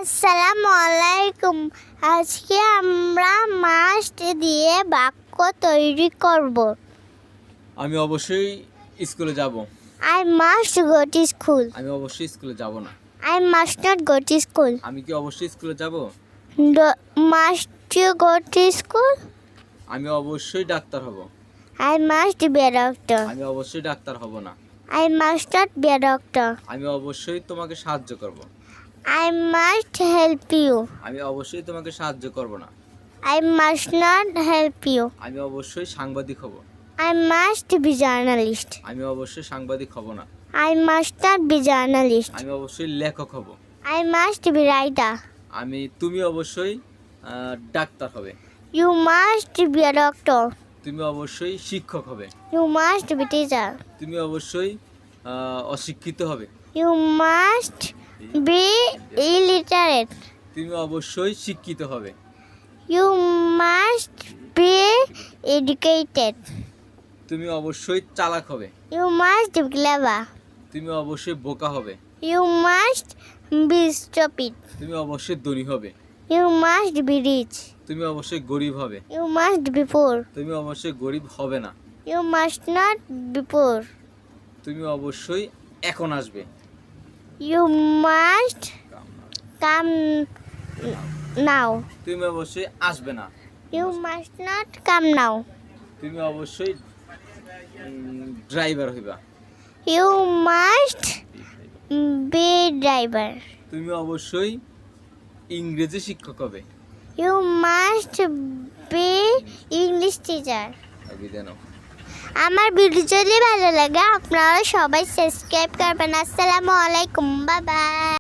আসসালামু আলাইকুম। আজকে আমরা মাস্ট দিয়ে বাক্য তৈরি করব। আমি অবশ্যই স্কুলে যাব। I must go to school. আমি অবশ্যই স্কুলে যাব না। I must not go to school. আমি কি অবশ্যই স্কুলে যাব? Must you go to school? আমি অবশ্যই ডাক্তার হব। I must be a doctor. আমি অবশ্যই ডাক্তার হব না। I must not be a doctor. আমি অবশ্যই তোমাকে সাহায্য করব। I must help you. আমি অবশ্যই তোমাকে সাহায্য করব না। I must not help you. আমি অবশ্যই সাংবাদিক হব। I must be journalist. আমি অবশ্যই সাংবাদিক হব না। I must not be journalist. আমি অবশ্যই লেখক হব। I must be writer. তুমি অবশ্যই ডাক্তার হবে। You must be a doctor. তুমি অবশ্যই শিক্ষক হবে। You must be teacher. তুমি অবশ্যই অশিক্ষিত হবে। You must be illiterate. তুমি অবশ্যই শিক্ষিত হবে। You must be educated. তুমি অবশ্যই চালাক হবে। You must be clever. তুমি অবশ্যই বোকা হবে। You must be stupid. তুমি অবশ্যই ধনী হবে। You must be rich. তুমি অবশ্যই গরিব হবে। You must be poor. তুমি অবশ্যই গরিব হবে না। You must not be poor. তুমি অবশ্যই এখন আসবে। You must come now. তুমি অবশ্যই আসবে না। You must not come now. তুমি অবশ্যই ড্রাইভার হইবা। You must be driver. তুমি অবশ্যই ইংরেজি শিক্ষক হবে। You must be English teacher. আমার ভিডিও যদি ভালো লাগে আপনারা সবাই সাবস্ক্রাইব করবেন। আসসালামু আলাইকুম, বাই বাই।